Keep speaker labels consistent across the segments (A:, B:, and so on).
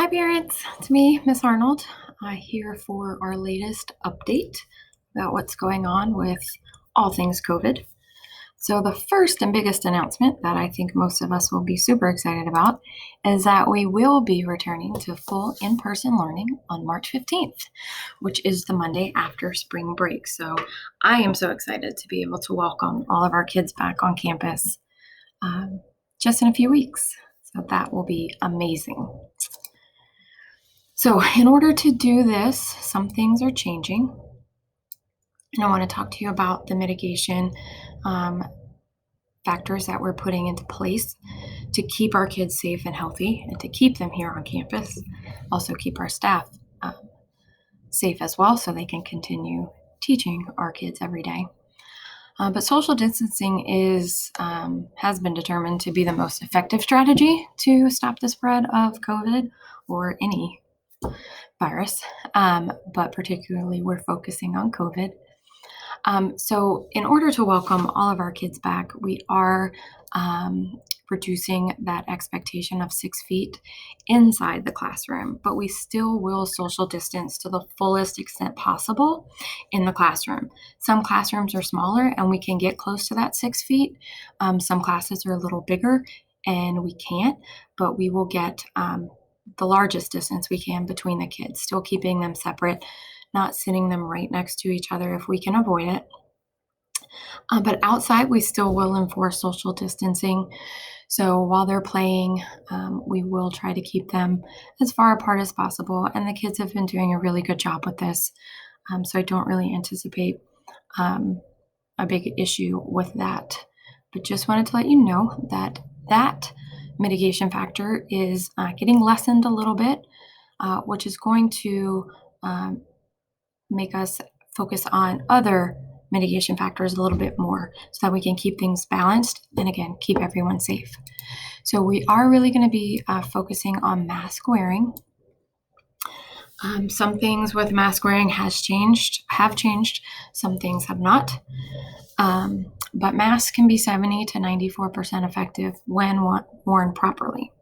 A: Hi parents, it's me, Miss Arnold, here for our latest update about what's going on with all things COVID. So the first and biggest announcement that I think most of us will be super excited about is that we will be returning to full in-person learning on March 15th, which is the Monday after spring break. So I am so excited to be able to welcome all of our kids back on campus just in a few weeks. So that will be amazing. So in order to do this, some things are changing. And I want to talk to you about the mitigation factors that we're putting into place to keep our kids safe and healthy and to keep them here on campus. Also keep our staff safe as well so they can continue teaching our kids every day. But social distancing has been determined to be the most effective strategy to stop the spread of COVID or any virus, but particularly we're focusing on COVID. So in order to welcome all of our kids back, we are reducing that expectation of 6 feet inside the classroom, but we still will social distance to the fullest extent possible in the classroom. Some classrooms are smaller and we can get close to that 6 feet. Some classes are a little bigger and we can't, but we will get the largest distance we can between the kids, still keeping them separate, not sitting them right next to each other if we can avoid it. But outside, we still will enforce social distancing. So while they're playing, we will try to keep them as far apart as possible. And the kids have been doing a really good job with this. So I don't really anticipate a big issue with that. But just wanted to let you know that mitigation factor is getting lessened a little bit, which is going to make us focus on other mitigation factors a little bit more so that we can keep things balanced and again, keep everyone safe. So we are really going to be focusing on mask wearing. Some things with mask wearing have changed. Some things have not. But masks can be 70 to 94% effective when worn properly.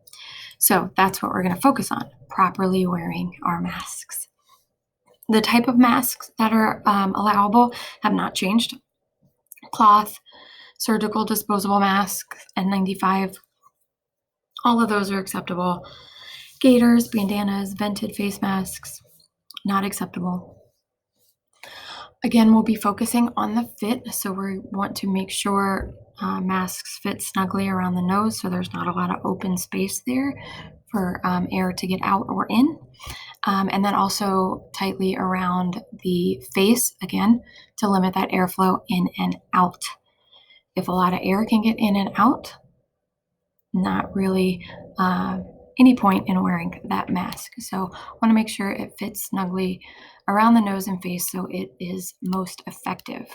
A: So that's what we're going to focus on, properly wearing our masks. The type of masks that are allowable have not changed. Cloth, surgical disposable masks, N95, all of those are acceptable. Gaiters, bandanas, vented face masks, not acceptable. Again, we'll be focusing on the fit, so we want to make sure masks fit snugly around the nose so there's not a lot of open space there for air to get out or in. And then also tightly around the face, again, to limit that airflow in and out. If a lot of air can get in and out, not really any point in wearing that mask. So want to make sure it fits snugly around the nose and face so it is most effective.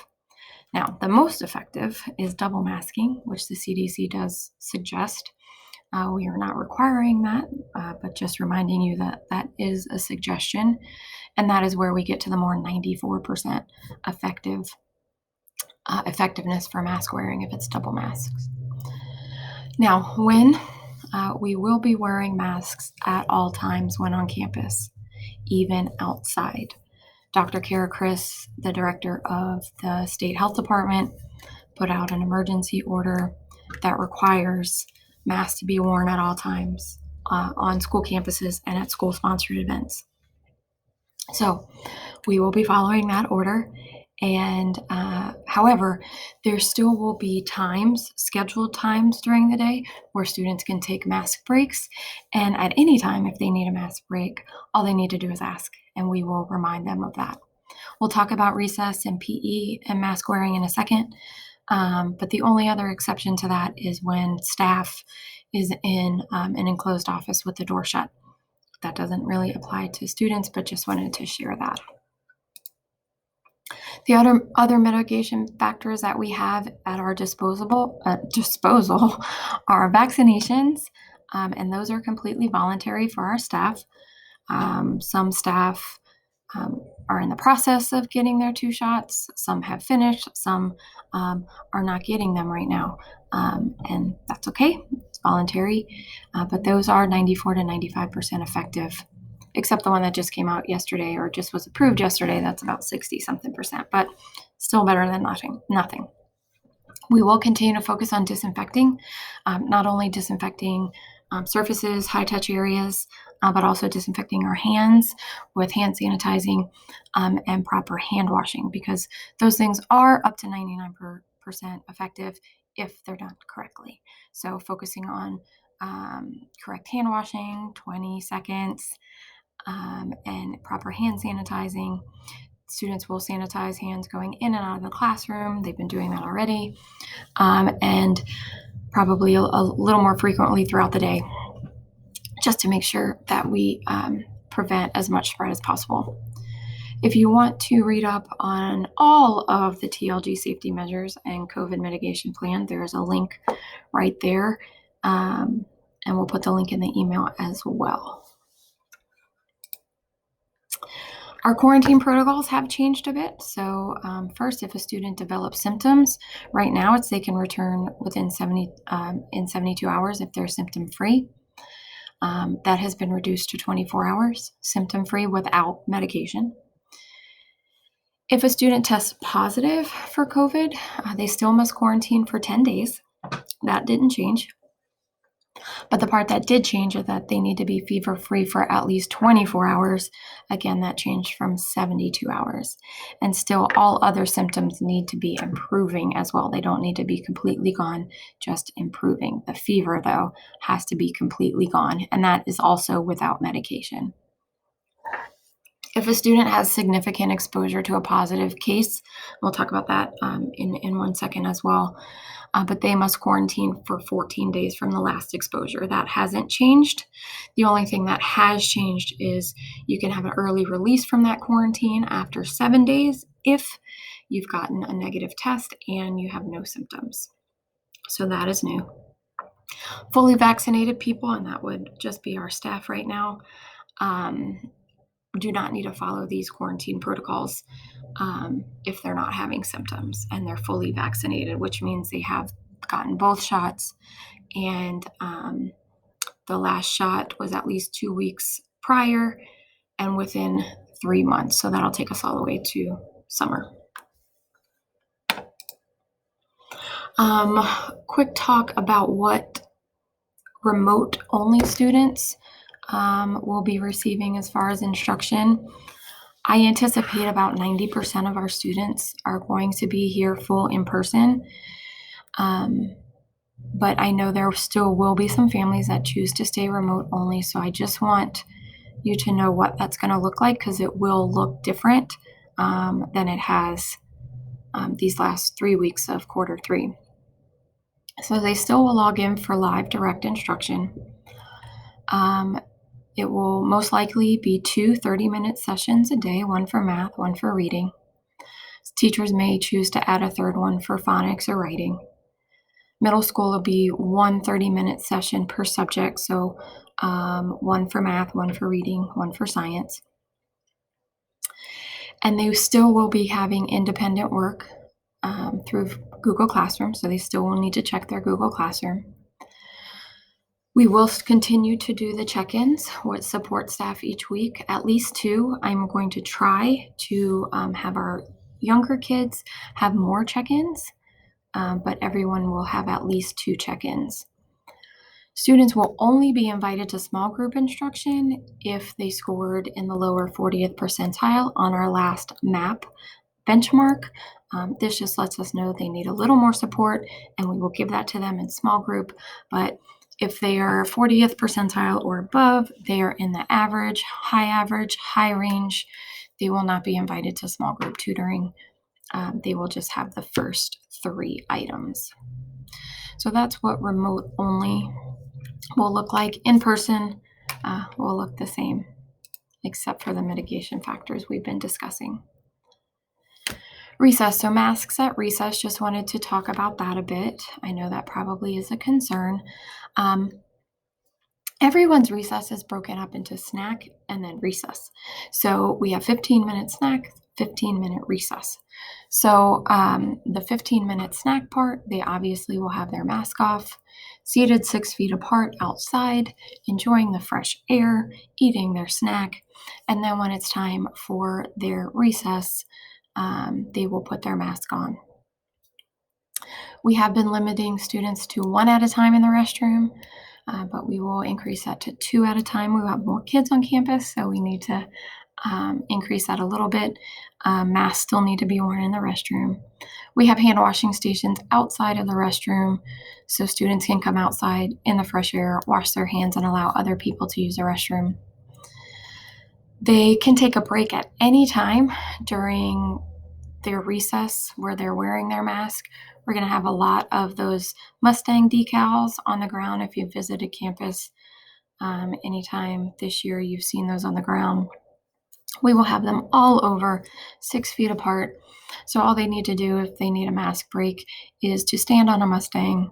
A: Now, the most effective is double masking, which the CDC does suggest. We are not requiring that, but just reminding you that that is a suggestion, and that is where we get to the more 94% effectiveness for mask wearing if it's double masks. Now, when we will be wearing masks at all times when on campus, even outside. Dr. Kara Chris, the director of the State Health Department, put out an emergency order that requires masks to be worn at all times on school campuses and at school-sponsored events. So we will be following that order. And however, there still will be scheduled times during the day where students can take mask breaks. And at any time, if they need a mask break, all they need to do is ask, and we will remind them of that. We'll talk about recess and PE and mask wearing in a second. But the only other exception to that is when staff is in an enclosed office with the door shut. That doesn't really apply to students, but just wanted to share that. The other mitigation factors that we have at our disposal are vaccinations, and those are completely voluntary for our staff. Some staff are in the process of getting their 2 shots. Some have finished. Some are not getting them right now. And that's okay. It's voluntary. But those are 94 to 95% effective, except the one that just came out yesterday or just was approved yesterday. That's about 60 something percent, but still better than nothing. We will continue to focus on disinfecting, not only disinfecting surfaces, high-touch areas, but also disinfecting our hands with hand sanitizing and proper hand washing, because those things are up to 99% effective if they're done correctly. So focusing on correct hand washing, 20 seconds, and proper hand sanitizing. Students will sanitize hands going in and out of the classroom. They've been doing that already. And probably a little more frequently throughout the day, just to make sure that we prevent as much spread as possible. If you want to read up on all of the TLG safety measures and COVID mitigation plan, there's a link right there, and we'll put the link in the email as well. Our quarantine protocols have changed a bit. So first, if a student develops symptoms, right now they can return within 72 hours if they're symptom-free. That has been reduced to 24 hours, symptom-free without medication. If a student tests positive for COVID, they still must quarantine for 10 days. That didn't change. But the part that did change is that they need to be fever-free for at least 24 hours. Again, that changed from 72 hours. And still, all other symptoms need to be improving as well. They don't need to be completely gone, just improving. The fever, though, has to be completely gone, and that is also without medication. If a student has significant exposure to a positive case, we'll talk about that in 1 second as well, but they must quarantine for 14 days from the last exposure. That hasn't changed. The only thing that has changed is you can have an early release from that quarantine after 7 days if you've gotten a negative test and you have no symptoms. So that is new. Fully vaccinated people, and that would just be our staff right now, do not need to follow these quarantine protocols if they're not having symptoms and they're fully vaccinated, which means they have gotten both shots, and the last shot was at least 2 weeks prior and within 3 months. So that'll take us all the way to summer. Quick talk about what remote-only students will be receiving as far as instruction. I anticipate about 90% of our students are going to be here full in person. But I know there still will be some families that choose to stay remote only. So I just want you to know what that's going to look like, because it will look different than it has these last 3 weeks of quarter 3. So they still will log in for live direct instruction. It will most likely be 2 30-minute sessions a day, one for math, one for reading. Teachers may choose to add a third one for phonics or writing. Middle school will be 1 30-minute session per subject, so one for math, one for reading, one for science. And they still will be having independent work through Google Classroom, so they still will need to check their Google Classroom. We will continue to do the check-ins with support staff each week, at least 2. I'm going to try to have our younger kids have more check-ins, but everyone will have at least 2 check-ins. Students will only be invited to small group instruction if they scored in the lower 40th percentile on our last MAP benchmark. This just lets us know they need a little more support, and we will give that to them in small group. But if they are 40th percentile or above, they are in the average, high range, they will not be invited to small group tutoring. They will just have the first 3 items. So that's what remote only will look like. In person will look the same, except for the mitigation factors we've been discussing. Recess. So masks at recess, just wanted to talk about that a bit. I know that probably is a concern. Everyone's recess is broken up into snack and then recess. So we have 15-minute snack, 15-minute recess. So the 15-minute snack part, they obviously will have their mask off, seated 6 feet apart outside, enjoying the fresh air, eating their snack. And then when it's time for their recess, they will put their mask on. We have been limiting students to 1 at a time in the restroom, but we will increase that to 2 at a time. We will have more kids on campus, so we need to increase that a little bit. Masks still need to be worn in the restroom. We have hand washing stations outside of the restroom, so students can come outside in the fresh air, wash their hands, and allow other people to use the restroom. They can take a break at any time during their recess where they're wearing their mask. We're going to have a lot of those Mustang decals on the ground. If you've visited campus anytime this year, you've seen those on the ground. We will have them all over 6 feet apart. So all they need to do if they need a mask break is to stand on a Mustang,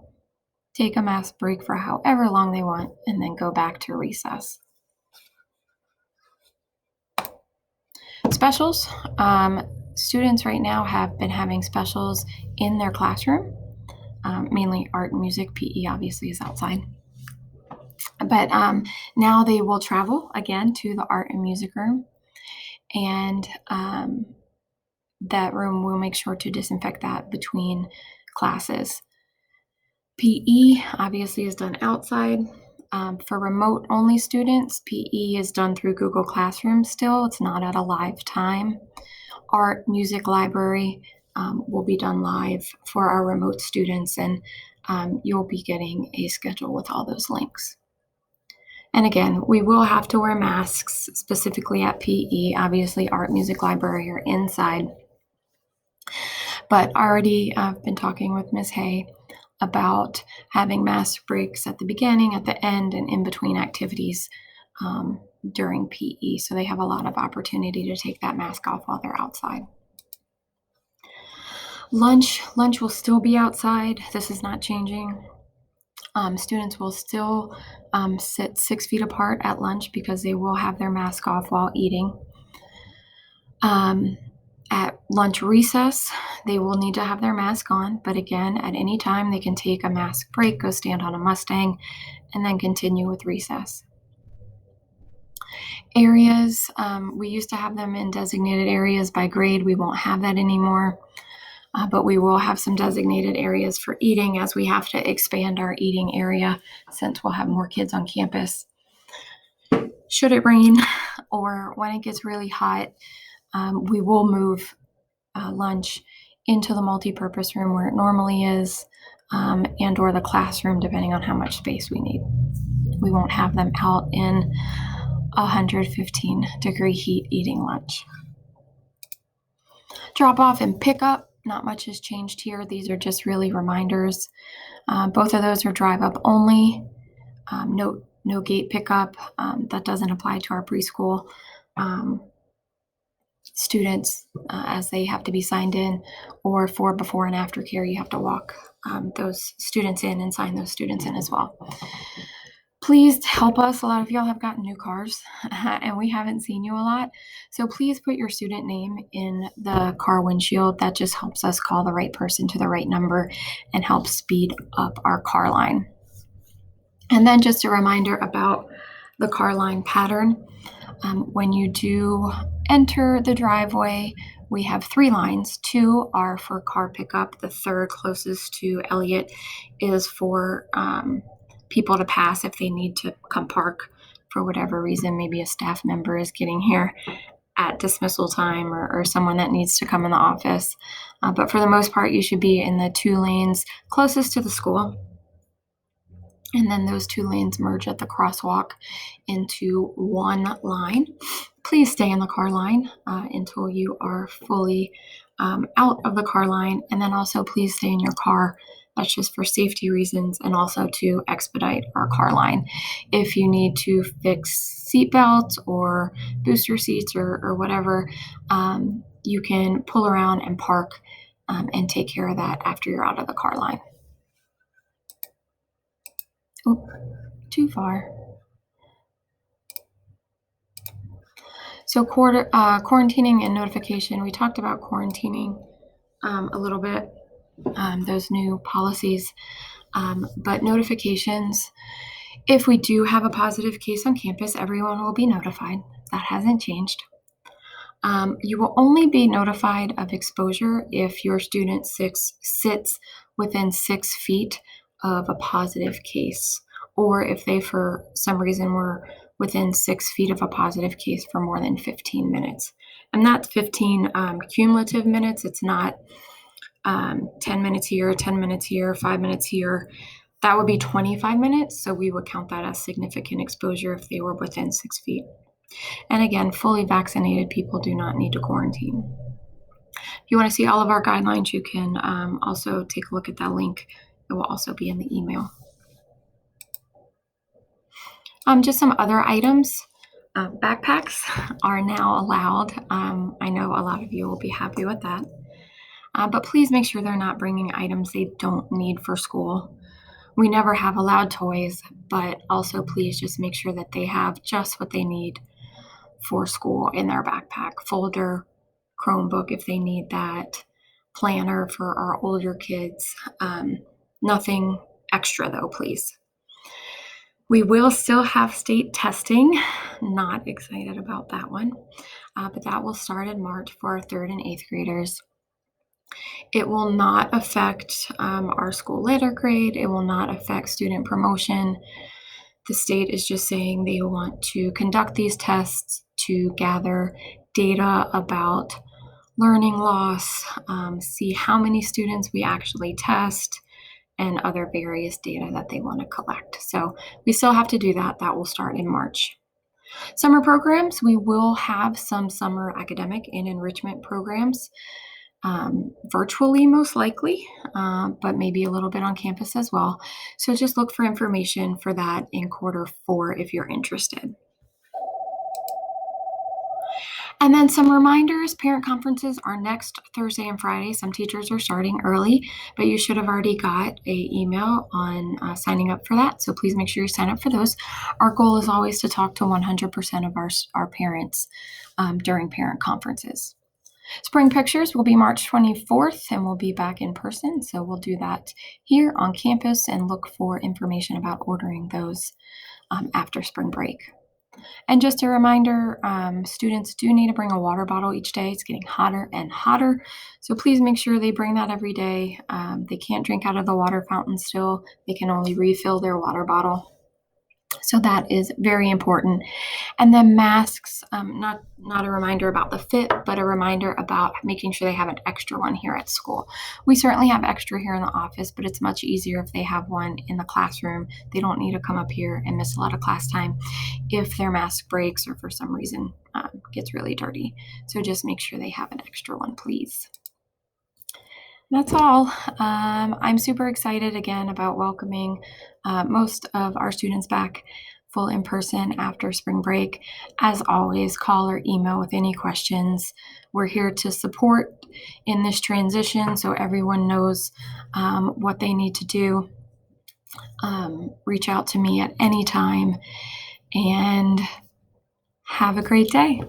A: take a mask break for however long they want, and then go back to recess. Specials. Students right now have been having specials in their classroom, mainly art and music. PE obviously is outside. But now they will travel again to the art and music room, and that room will make sure to disinfect that between classes. PE obviously is done outside. For remote only students, PE is done through Google Classroom still. It's not at a live time. Art, music, library will be done live for our remote students, and you'll be getting a schedule with all those links. And again, we will have to wear masks specifically at PE. Obviously, art, music, library are inside. But already I've been talking with Ms. Hay about having mask breaks at the beginning, at the end, and in between activities during PE. So they have a lot of opportunity to take that mask off while they're outside. Lunch will still be outside. This is not changing. Students will still sit 6 feet apart at lunch because they will have their mask off while eating. At lunch recess, they will need to have their mask on, but again, at any time they can take a mask break, go stand on a Mustang, and then continue with recess. Areas, we used to have them in designated areas by grade. We won't have that anymore, but we will have some designated areas for eating as we have to expand our eating area since we'll have more kids on campus. Should it rain or when it gets really hot, we will move lunch into the multi-purpose room where it normally is, and or the classroom, depending on how much space we need. We won't have them out in 115-degree heat eating lunch. Drop off and pick up, not much has changed here. These are just really reminders. Both of those are drive up only. No gate pickup. That doesn't apply to our preschool students as they have to be signed in, or for before and after care, you have to walk those students in and sign those students in as well. Please help us. A lot of y'all have gotten new cars and we haven't seen you a lot. So please put your student name in the car windshield. That just helps us call the right person to the right number and helps speed up our car line. And then just a reminder about the car line pattern. When you do enter the driveway, we have 3 lines. 2 are for car pickup. The third, closest to Elliott, is for people to pass if they need to come park for whatever reason. Maybe a staff member is getting here at dismissal time, or someone that needs to come in the office. But for the most part, you should be in the 2 lanes closest to the school. And then those 2 lanes merge at the crosswalk into 1 line. Please stay in the car line until you are fully out of the car line. And then also please stay in your car. That's just for safety reasons and also to expedite our car line. If you need to fix seat belts or booster seats or whatever, you can pull around and park and take care of that after you're out of the car line. Oh, too far. So quarantining and notification, we talked about quarantining a little bit, those new policies, but notifications, if we do have a positive case on campus, everyone will be notified. That hasn't changed. You will only be notified of exposure if your student sits within 6 feet of a positive case, or if they, for some reason, were within 6 feet of a positive case for more than 15 minutes. And that's 15 cumulative minutes. It's not 10 minutes here, 10 minutes here, 5 minutes here. That would be 25 minutes. So we would count that as significant exposure if they were within 6 feet. And again, fully vaccinated people do not need to quarantine. If you want to see all of our guidelines, you can also take a look at that link. It will also be in the email. Just some other items. Backpacks are now allowed. I know a lot of you will be happy with that. But please make sure they're not bringing items they don't need for school. We never have allowed toys, but also please just make sure that they have just what they need for school in their backpack. Folder, Chromebook if they need that, planner for our older kids. Nothing extra though, please. We will still have state testing. Not excited about that one, but that will start in March for our 3rd and 8th graders. It will not affect our school letter grade. It will not affect student promotion. The state is just saying they want to conduct these tests to gather data about learning loss, see how many students we actually test, and other various data that they want to collect. So we still have to do that. That will start in March. Summer programs, we will have some summer academic and enrichment programs, virtually most likely, but maybe a little bit on campus as well. So just look for information for that in Q4 if you're interested. And then some reminders, parent conferences are next Thursday and Friday. Some teachers are starting early, but you should have already got a email on signing up for that. So please make sure you sign up for those. Our goal is always to talk to 100% of our parents during parent conferences. Spring Pictures will be March 24th, and we'll be back in person. So we'll do that here on campus and look for information about ordering those after spring break. And just a reminder, students do need to bring a water bottle each day. It's getting hotter and hotter. So please make sure they bring that every day. They can't drink out of the water fountain still. They can only refill their water bottle. So that is very important. And then masks, not a reminder about the fit, but a reminder about making sure they have an extra one here at school. We certainly have extra here in the office, but it's much easier if they have one in the classroom. They don't need to come up here and miss a lot of class time if their mask breaks or for some reason gets really dirty. So just make sure they have an extra one, please. That's all. I'm super excited again about welcoming most of our students back full in person after spring break. As always, call or email with any questions. We're here to support in this transition so everyone knows what they need to do. Reach out to me at any time and have a great day.